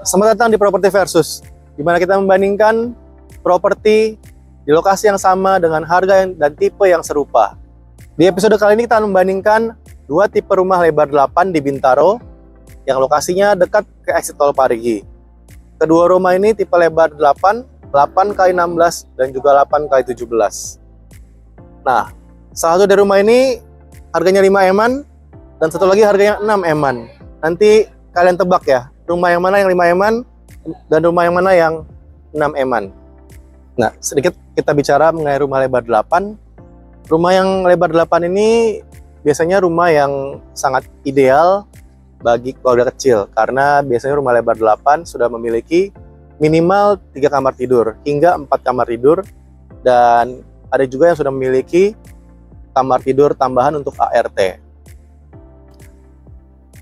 Selamat datang di Properti Versus, di mana kita membandingkan properti di lokasi yang sama dengan harga dan tipe yang serupa. Di episode kali ini kita membandingkan dua tipe rumah lebar 8 di Bintaro yang lokasinya dekat ke exit tol Parigi. Kedua rumah ini tipe lebar 8, 8x16 dan juga 8x17. Nah, salah satu dari rumah ini harganya 5 eman dan satu lagi harganya 6 eman. Nanti kalian tebak ya, rumah yang mana yang 5 eman dan rumah yang mana yang 6 eman. Nah, sedikit kita bicara mengenai rumah lebar 8. Rumah yang lebar 8 ini biasanya rumah yang sangat ideal bagi keluarga kecil, karena biasanya rumah lebar 8 sudah memiliki minimal 3 kamar tidur hingga 4 kamar tidur, dan ada juga yang sudah memiliki kamar tidur tambahan untuk ART.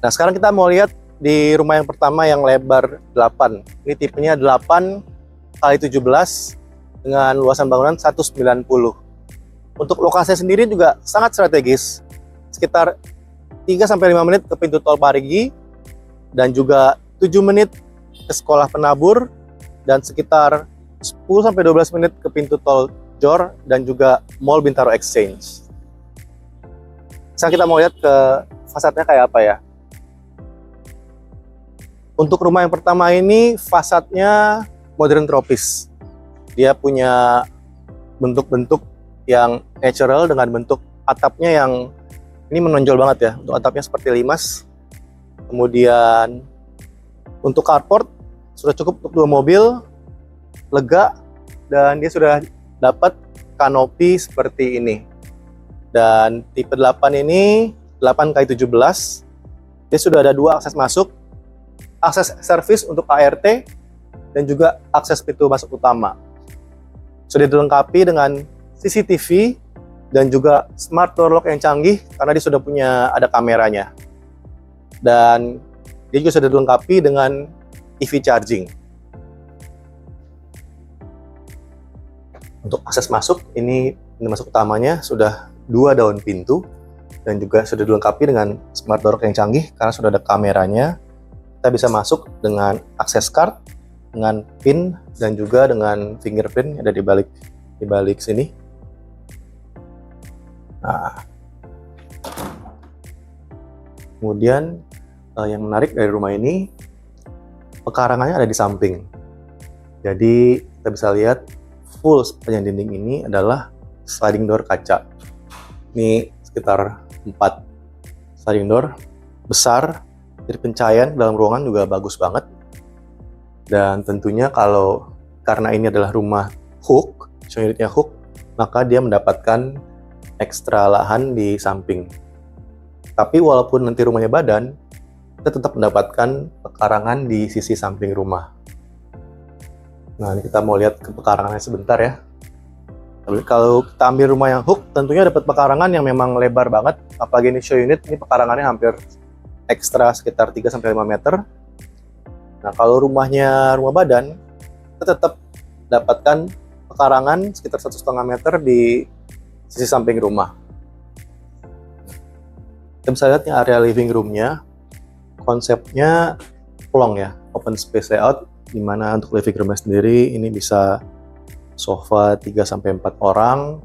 Nah, sekarang kita mau lihat di rumah yang pertama yang lebar 8. Ini tipenya 8x17 dengan luasan bangunan 190. Untuk lokasinya sendiri juga sangat strategis, sekitar 3-5 menit ke pintu tol Parigi, dan juga 7 menit ke sekolah penabur, dan sekitar 10-12 menit ke pintu tol Jor dan juga Mall Bintaro Exchange. Sekarang kita mau lihat ke fasadnya kayak apa ya. Untuk rumah yang pertama ini fasadnya modern tropis. Dia punya bentuk-bentuk yang natural dengan bentuk atapnya yang ini menonjol banget ya. Untuk atapnya seperti limas. Kemudian untuk carport sudah cukup untuk 2 mobil, lega, dan dia sudah dapat kanopi seperti ini. Dan tipe 8 ini 8x17. Dia sudah ada 2 akses masuk, akses servis untuk ART, dan juga akses pintu masuk utama. Sudah dilengkapi dengan CCTV dan juga smart door lock yang canggih karena dia sudah punya ada kameranya. Dan dia juga sudah dilengkapi dengan EV charging. Untuk akses masuk, ini pintu masuk utamanya sudah 2 daun pintu dan juga sudah dilengkapi dengan smart door lock yang canggih karena sudah ada kameranya. Kita bisa masuk dengan akses card, dengan PIN, dan juga dengan fingerprint yang ada di balik sini. Nah, kemudian yang menarik dari rumah ini, pekarangannya ada di samping. Jadi kita bisa lihat full sepanjang dinding ini adalah sliding door kaca. Ini sekitar 4 sliding door besar. Jadi pencahayaan dalam ruangan juga bagus banget. Dan tentunya karena ini adalah rumah hook, unitnya hook, maka dia mendapatkan ekstra lahan di samping. Tapi walaupun nanti rumahnya badan, kita tetap mendapatkan pekarangan di sisi samping rumah. Nah, ini kita mau lihat ke pekarangannya sebentar ya. Kalau kita ambil rumah yang hook, tentunya dapat pekarangan yang memang lebar banget. Apalagi ini show unit, ini pekarangannya hampir ekstra sekitar 3-5 meter. Nah, kalau rumahnya rumah badan, kita tetap dapatkan pekarangan sekitar 1,5 meter di sisi samping rumah. Kita bisa lihat yang area living room-nya, konsepnya plong ya, open space layout, di mana untuk living room-nya sendiri ini bisa sofa 3-4 orang,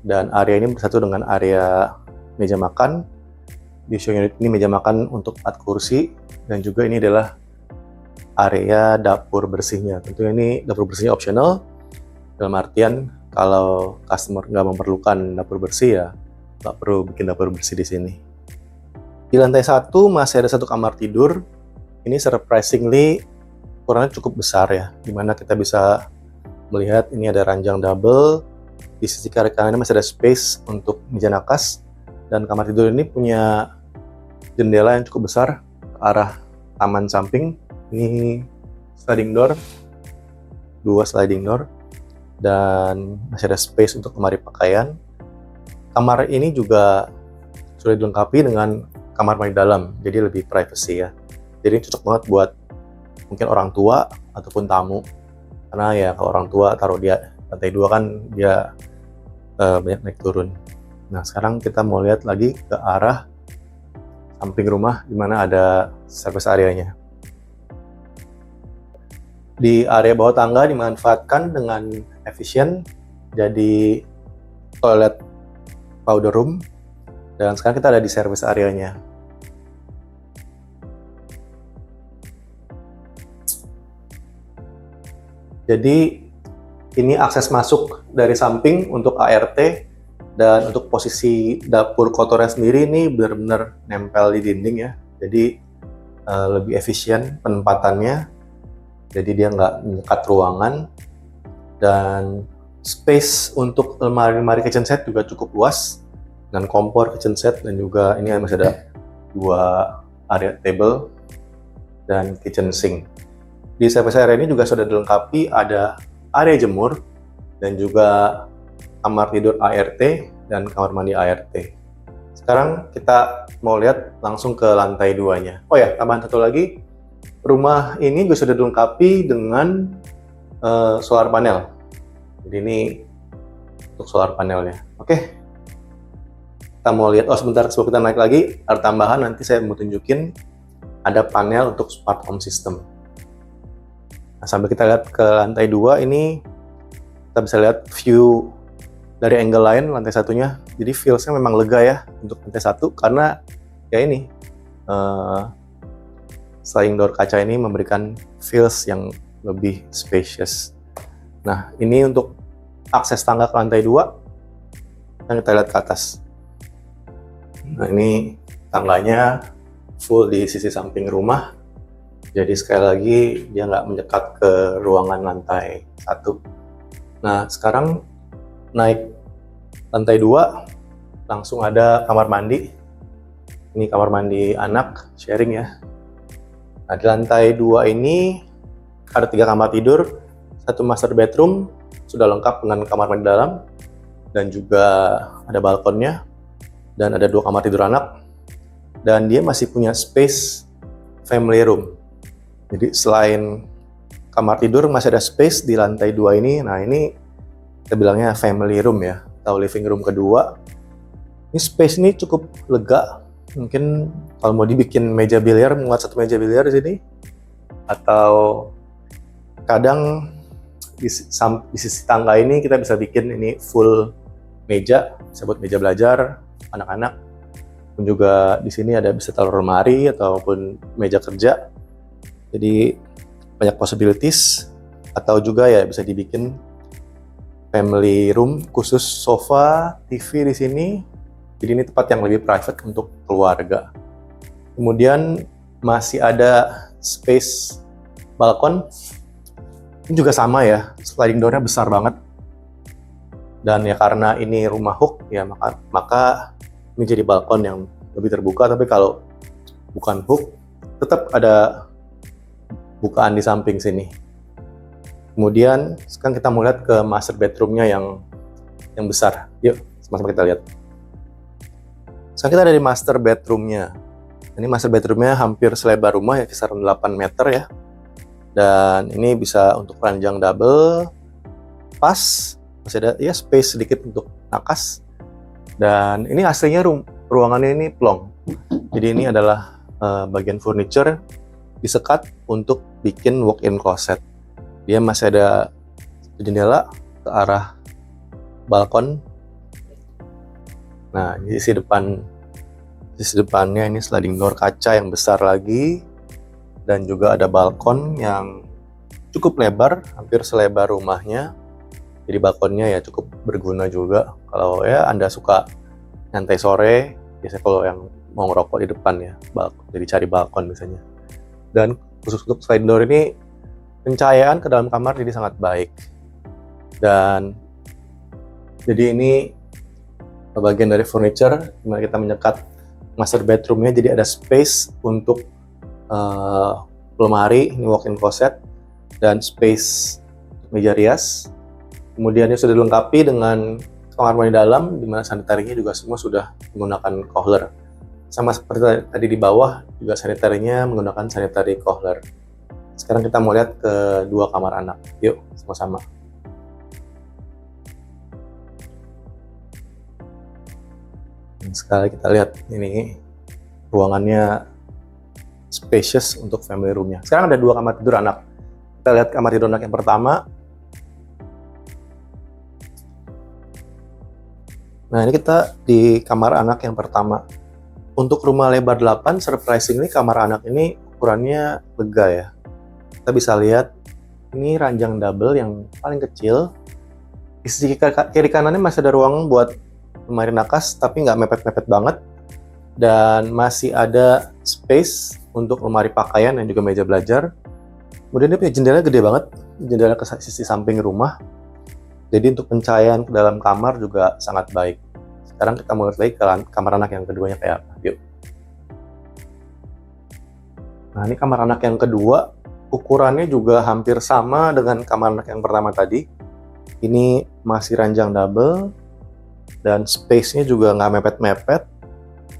dan area ini bersatu dengan area meja makan. Di show unit ini meja makan untuk 4 kursi, dan juga ini adalah area dapur bersihnya. Tentunya ini dapur bersihnya optional, dalam artian kalau customer nggak memerlukan dapur bersih ya nggak perlu bikin dapur bersih di sini. Di lantai 1 masih ada 1 kamar tidur. Ini surprisingly ukurannya cukup besar ya, dimana kita bisa melihat ini ada ranjang double. Di sisi kiri kanannya masih ada space untuk meja nakas, dan kamar tidur ini punya jendela yang cukup besar ke arah taman samping. Ini sliding door, 2 sliding door, dan masih ada space untuk lemari pakaian. Kamar ini juga sudah dilengkapi dengan kamar mandi dalam, jadi lebih privacy ya. Jadi ini cocok banget buat mungkin orang tua ataupun tamu, karena ya kalau orang tua taruh dia lantai 2 kan dia banyak naik turun. Nah, sekarang kita mau lihat lagi ke arah samping rumah di mana ada service area-nya. Di area bawah tangga dimanfaatkan dengan efisien jadi toilet powder room, dan sekarang kita ada di service areanya. Jadi ini akses masuk dari samping untuk ART, dan untuk posisi dapur kotornya sendiri ini benar-benar nempel di dinding ya. Jadi lebih efisien penempatannya, jadi dia nggak menyekat ruangan. Dan space untuk lemari kitchen set juga cukup luas, dan kompor kitchen set, dan juga ini masih ada 2 area table dan kitchen sink. Di service area ini juga sudah dilengkapi ada area jemur dan juga kamar tidur ART dan kamar mandi ART. Sekarang kita mau lihat langsung ke lantai 2-nya. Oh ya, tambahan satu lagi, rumah ini juga sudah dilengkapi dengan solar panel. Jadi ini untuk solar panelnya. Oke, kita mau lihat. Oh sebentar, sebelum kita naik lagi, ada tambahan. Nanti saya mau tunjukin ada panel untuk smart home system. Nah, sambil kita lihat ke lantai 2 ini, kita bisa lihat view dari angle lain lantai satunya. Jadi feels-nya memang lega ya untuk lantai 1, karena ya ini sliding door kaca ini memberikan feels yang lebih spacious. Nah, ini untuk akses tangga ke lantai 2, dan kita lihat ke atas. Nah, ini tangganya full di sisi samping rumah. Jadi sekali lagi dia nggak menyekat ke ruangan lantai 1. Nah, sekarang naik lantai 2, langsung ada kamar mandi. Ini kamar mandi anak, sharing ya. Nah, di lantai 2 ini ada 3 kamar tidur, 1 master bedroom, sudah lengkap dengan kamar mandi dalam, dan juga ada balkonnya, dan ada 2 kamar tidur anak, dan dia masih punya space family room. Jadi selain kamar tidur masih ada space di lantai 2 ini. Nah, ini kita bilangnya family room ya, atau living room kedua. Ini space ini cukup lega. Mungkin kalau mau dibikin meja biliar, muat 1 meja biliar di sini. Atau kadang di sisi tangga ini kita bisa bikin ini full meja, bisa buat meja belajar anak-anak. Dan juga di sini ada bisa taruh lemari ataupun meja kerja. Jadi banyak possibilities. Atau juga ya bisa dibikin family room khusus sofa, TV di sini. Jadi ini tempat yang lebih private untuk keluarga. Kemudian masih ada space balkon. Ini juga sama ya, sliding door-nya besar banget. Dan ya karena ini rumah hook ya, maka ini jadi balkon yang lebih terbuka. Tapi kalau bukan hook, tetap ada bukaan di samping sini. Kemudian sekarang kita mau lihat ke master bedroom-nya yang besar. Yuk, sama-sama kita lihat. Sekarang kita ada di master bedroom-nya. Ini master bedroom-nya hampir selebar rumah ya, kisaran 8 meter ya. Dan ini bisa untuk ranjang double, pas, masih ada ya space sedikit untuk nakas. Dan ini aslinya ruangannya ini plong. Jadi ini adalah bagian furniture disekat untuk bikin walk-in closet. Dia masih ada jendela ke arah balkon. Nah, di sisi depannya ini sliding door kaca yang besar lagi, dan juga ada balkon yang cukup lebar, hampir selebar rumahnya. Jadi balkonnya ya cukup berguna juga kalau ya Anda suka nyantai sore, biasanya kalau yang mau ngerokok di depan ya, jadi cari balkon biasanya. Dan khusus untuk sliding door ini, pencahayaan ke dalam kamar jadi sangat baik. Dan jadi ini bagian dari furniture, dimana kita menyekat master bedroom-nya, jadi ada space untuk lemari, ini walk-in closet, dan space meja rias. Kemudian ini sudah dilengkapi dengan kamar mandi dalam, di mana sanitarinya juga semua sudah menggunakan Kohler. Sama seperti tadi di bawah, juga sanitarinya menggunakan sanitary Kohler. Sekarang kita mau lihat ke 2 kamar anak. Yuk, sama-sama. Sekali kita lihat, ini ruangannya spacious untuk family room-nya. Sekarang ada 2 kamar tidur anak. Kita lihat kamar tidur anak yang pertama. Nah, ini kita di kamar anak yang pertama. Untuk rumah lebar 8, surprisingly kamar anak ini ukurannya lega ya. Kita bisa lihat ini ranjang double yang paling kecil. Di sisi kiri kanannya masih ada ruang buat lemari nakas, tapi nggak mepet-mepet banget. Dan masih ada space untuk lemari pakaian dan juga meja belajar. Kemudian dia punya jendela gede banget, jendela ke sisi samping rumah. Jadi untuk pencahayaan ke dalam kamar juga sangat baik. Sekarang kita mulai lagi ke kamar anak yang keduanya kayak apa. Yuk. Nah, ini kamar anak yang kedua. Ukurannya juga hampir sama dengan kamar anak yang pertama tadi. Ini masih ranjang double. Dan space-nya juga nggak mepet-mepet.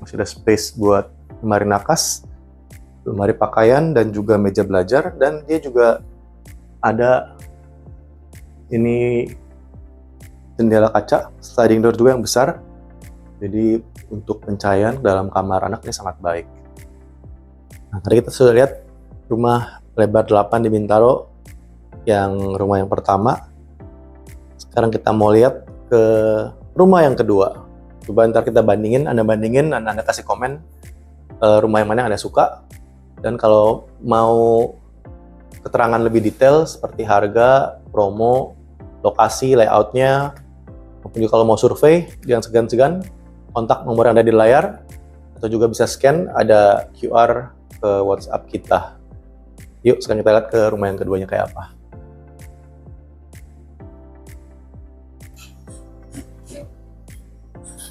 Masih ada space buat lemari nakas, lemari pakaian, dan juga meja belajar. Dan dia juga ada ini jendela kaca, sliding door juga yang besar. Jadi untuk pencahayaan dalam kamar anak ini sangat baik. Nah, tadi kita sudah lihat rumah lebar 8 di Bintaro, yang rumah yang pertama. Sekarang kita mau lihat ke rumah yang kedua. Coba ntar kita bandingin, Anda kasih komen rumah yang mana yang Anda suka. Dan kalau mau keterangan lebih detail seperti harga, promo, lokasi, layoutnya, maupun juga kalau mau survei, jangan segan-segan kontak nomor yang ada di layar, atau juga bisa scan ada QR ke WhatsApp kita. Yuk, sekarang kita lihat ke rumah yang keduanya kayak apa.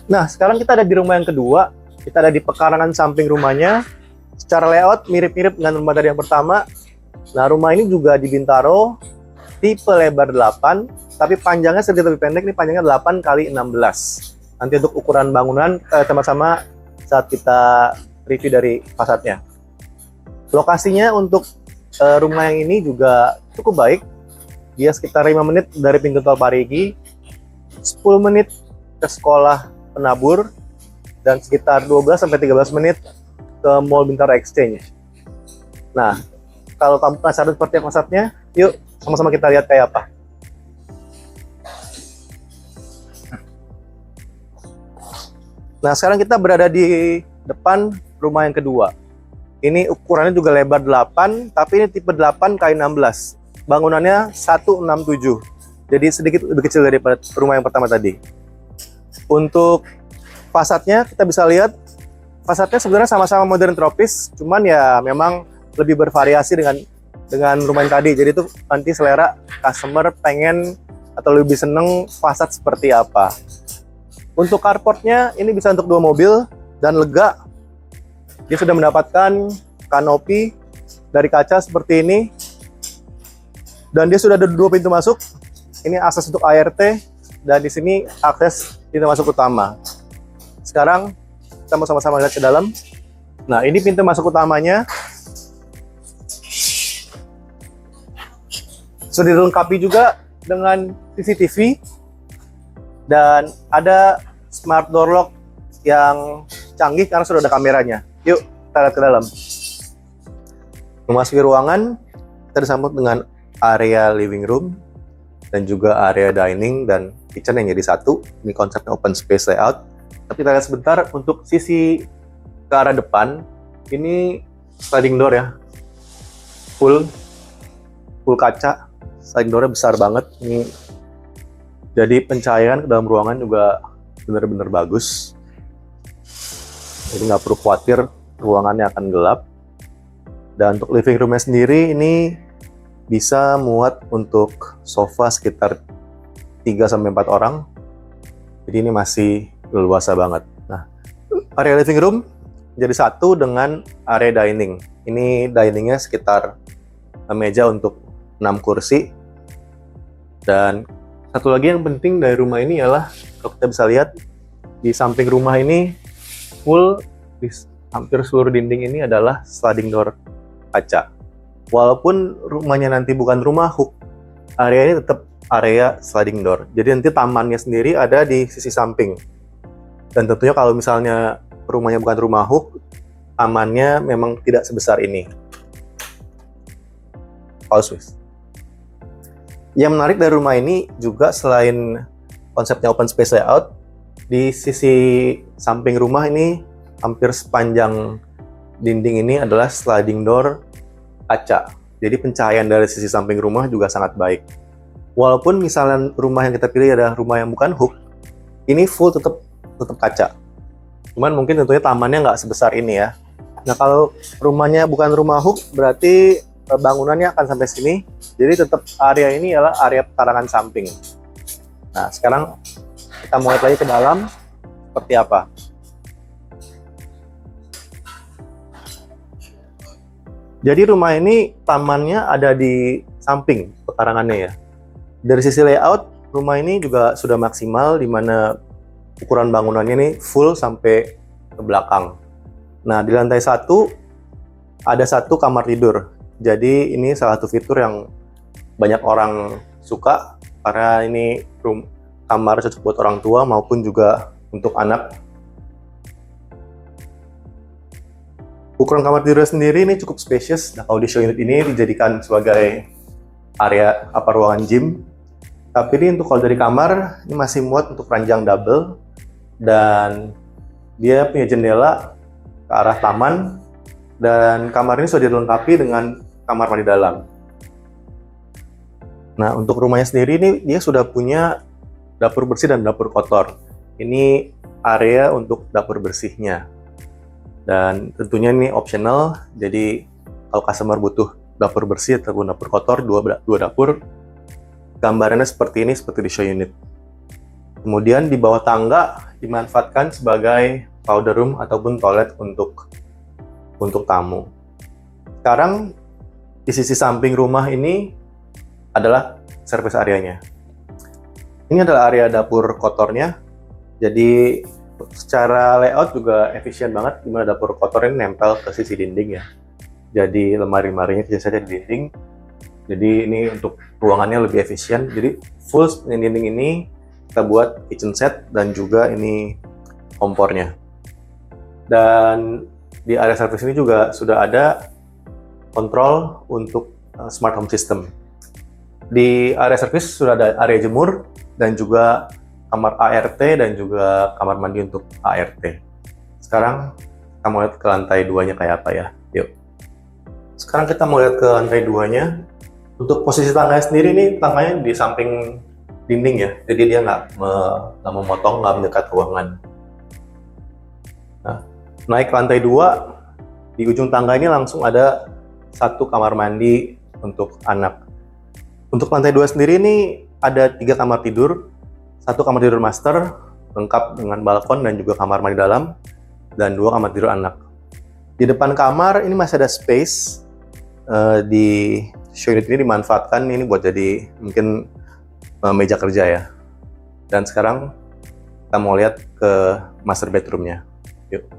Nah, sekarang kita ada di rumah yang kedua. Kita ada di pekarangan samping rumahnya. Secara layout mirip-mirip dengan rumah tadi yang pertama. Nah, rumah ini juga di Bintaro, tipe lebar 8, tapi panjangnya sedikit lebih pendek. Ini panjangnya 8 x 16. Nanti untuk ukuran bangunan sama-sama saat kita review dari fasadnya. Lokasinya untuk rumah yang ini juga cukup baik. Dia sekitar 5 menit dari pintu tol Parigi, 10 menit ke sekolah Penabur, dan sekitar 12-13 menit ke Mall Bintaro Exchange. Nah, kalau kamu penasaran seperti fasadnya, yuk sama-sama kita lihat kayak apa. Nah, sekarang kita berada di depan rumah yang kedua. Ini ukurannya juga lebar 8, tapi ini tipe 8 x 16. Bangunannya 167. Jadi sedikit lebih kecil daripada rumah yang pertama tadi. Untuk fasadnya kita bisa lihat, fasadnya sebenarnya sama-sama modern tropis, cuman ya memang lebih bervariasi dengan rumah yang tadi. Jadi itu nanti selera customer pengen atau lebih seneng fasad seperti apa. Untuk carportnya ini bisa untuk 2 mobil dan lega. Dia sudah mendapatkan kanopi dari kaca seperti ini. Dan dia sudah ada 2 pintu masuk. Ini akses untuk ART dan di sini akses pintu masuk utama. Sekarang kita mau sama-sama lihat ke dalam. Nah, ini pintu masuk utamanya. Sudah dilengkapi juga dengan CCTV dan ada smart door lock yang canggih karena sudah ada kameranya. Yuk, kita lihat ke dalam. Memasuki ruangan, kita disambut dengan area living room dan juga area dining dan kitchen yang jadi satu. Ini konsepnya open space layout. Tapi kita lihat sebentar untuk sisi ke arah depan. Ini sliding door ya, full kaca. Sliding door-nya besar banget. Ini jadi pencahayaan ke dalam ruangan juga benar-benar bagus. Jadi nggak perlu khawatir ruangannya akan gelap. Dan untuk living room-nya sendiri ini bisa muat untuk sofa sekitar 3-4 orang. Jadi ini masih leluasa banget. Nah, area living room jadi satu dengan area dining. Ini diningnya sekitar meja untuk 6 kursi. Dan satu lagi yang penting dari rumah ini ialah kalau kita bisa lihat di samping rumah ini full, di hampir seluruh dinding ini adalah sliding door kaca. Walaupun rumahnya nanti bukan rumah hook, area ini tetap area sliding door. Jadi nanti tamannya sendiri ada di sisi samping. Dan tentunya kalau misalnya rumahnya bukan rumah hook, tamannya memang tidak sebesar ini. Pause. Yang menarik dari rumah ini juga selain konsepnya open space layout, di sisi samping rumah ini hampir sepanjang dinding ini adalah sliding door kaca. Jadi pencahayaan dari sisi samping rumah juga sangat baik. Walaupun misalnya rumah yang kita pilih adalah rumah yang bukan hook, ini full tetap kaca. Cuman mungkin tentunya tamannya nggak sebesar ini ya. Nah kalau rumahnya bukan rumah hook, berarti bangunannya akan sampai sini. Jadi tetap area ini adalah area pekarangan samping. Nah sekarang kita mau lihat lagi ke dalam seperti apa. Jadi rumah ini tamannya ada di samping pekarangannya ya. Dari sisi layout, rumah ini juga sudah maksimal, di mana ukuran bangunannya ini full sampai ke belakang. Nah, di lantai 1 ada 1 kamar tidur. Jadi ini salah satu fitur yang banyak orang suka, karena ini kamar cocok buat orang tua maupun juga untuk anak. Ukuran kamar tidur sendiri ini cukup spacious. Nah, kalau di show unit ini dijadikan sebagai area ruangan gym. Tapi ini untuk kalau dari kamar, ini masih muat untuk ranjang double. Dan dia punya jendela ke arah taman. Dan kamar ini sudah dilengkapi dengan kamar mandi dalam. Nah, untuk rumahnya sendiri ini dia sudah punya dapur bersih dan dapur kotor. Ini area untuk dapur bersihnya. Dan tentunya ini optional, jadi kalau customer butuh dapur bersih ataupun dapur kotor, dua dapur, gambarannya seperti ini, seperti di show unit. Kemudian di bawah tangga dimanfaatkan sebagai powder room ataupun toilet untuk tamu. Sekarang di sisi samping rumah ini adalah service areanya. Ini adalah area dapur kotornya, jadi secara layout juga efisien banget, dimana dapur kotor ini nempel ke sisi dinding ya. Jadi lemari-lemarinya bisa saja di dinding. Jadi ini untuk ruangannya lebih efisien. Jadi full dinding ini kita buat kitchen set dan juga ini kompornya. Dan di area service ini juga sudah ada kontrol untuk smart home system. Di area service sudah ada area jemur dan juga kamar ART dan juga kamar mandi untuk ART. Sekarang kita mau lihat ke lantai 2-nya kayak apa ya. Yuk. Sekarang kita mau lihat ke lantai 2-nya. Untuk posisi tangganya sendiri nih, tangganya di samping dinding ya. Jadi dia nggak memotong, nggak mendekat ruangan. Nah, naik ke lantai 2, di ujung tangga ini langsung ada 1 kamar mandi untuk anak. Untuk lantai 2 sendiri ini ada 3 kamar tidur. 1 kamar tidur master, lengkap dengan balkon dan juga kamar mandi dalam, dan 2 kamar tidur anak. Di depan kamar ini masih ada space, di show unit ini dimanfaatkan ini buat jadi mungkin meja kerja ya. Dan sekarang kita mau lihat ke master bedroomnya. Yuk.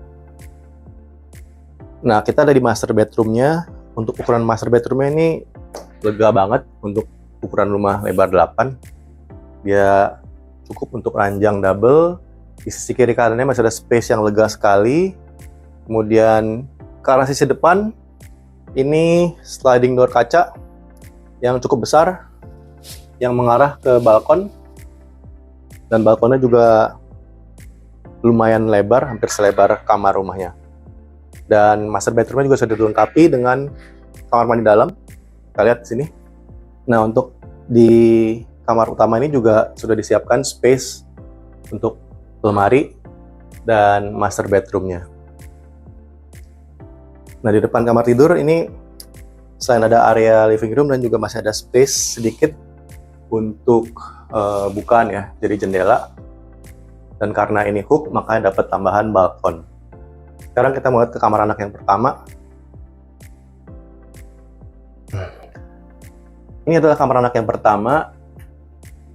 Nah, kita ada di master bedroomnya. Untuk ukuran master bedroomnya ini lega banget untuk ukuran rumah lebar 8. Dia cukup untuk ranjang double. Di sisi kiri kanannya masih ada space yang lega sekali. Kemudian ke arah sisi depan ini sliding door kaca yang cukup besar yang mengarah ke balkon, dan balkonnya juga lumayan lebar, hampir selebar kamar rumahnya. Dan master bedroomnya juga sudah dilengkapi dengan kamar mandi dalam. Kita lihat di sini. Nah, untuk di kamar utama ini juga sudah disiapkan space untuk lemari dan master bedroomnya. Nah, di depan kamar tidur ini selain ada area living room dan juga masih ada space sedikit untuk bukaan ya, jadi jendela. Dan karena ini hook, makanya dapat tambahan balkon. Sekarang kita mau lihat ke kamar anak yang pertama. Ini adalah kamar anak yang pertama.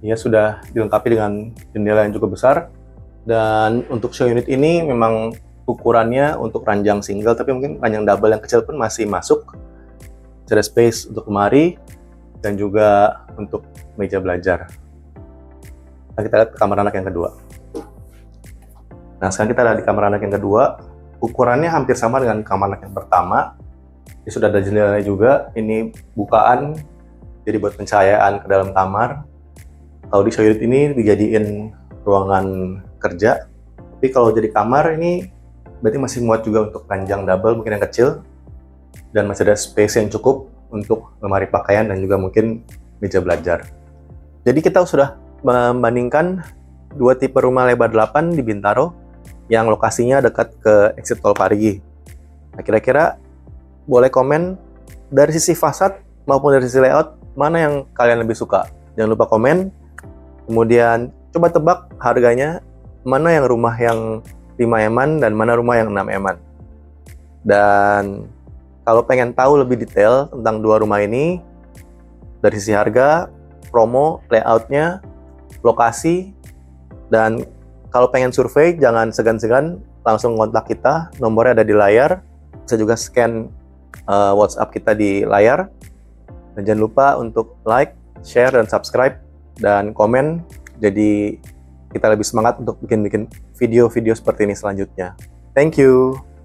Ia sudah dilengkapi dengan jendela yang cukup besar. Dan untuk show unit ini memang ukurannya untuk ranjang single, tapi mungkin ranjang double yang kecil pun masih masuk. Ada space untuk lemari dan juga untuk meja belajar. Nah, kita lihat ke kamar anak yang kedua. Nah, sekarang kita ada di kamar anak yang kedua. Ukurannya hampir sama dengan kamar anak yang pertama. Ini sudah ada jendelanya juga. Ini bukaan jadi buat pencahayaan ke dalam kamar. Kalau di show unit ini dijadiin ruangan kerja, tapi kalau jadi kamar ini berarti masih muat juga untuk ranjang double mungkin yang kecil, dan masih ada space yang cukup untuk lemari pakaian dan juga mungkin meja belajar. Jadi kita sudah membandingkan dua tipe rumah lebar 8 di Bintaro yang lokasinya dekat ke exit tol Parigi. Nah, kira-kira boleh komen dari sisi fasad maupun dari sisi layout, mana yang kalian lebih suka? Jangan lupa komen. Kemudian coba tebak harganya, mana yang rumah yang 5 eman dan mana rumah yang 6 eman. Dan kalau pengen tahu lebih detail tentang dua rumah ini, dari sisi harga, promo, layoutnya, lokasi, dan kalau pengen survei, jangan segan-segan, langsung kontak kita, nomornya ada di layar. Bisa juga scan WhatsApp kita di layar. Dan jangan lupa untuk like, share, dan subscribe, dan komen. Jadi kita lebih semangat untuk bikin-bikin video-video seperti ini selanjutnya. Thank you!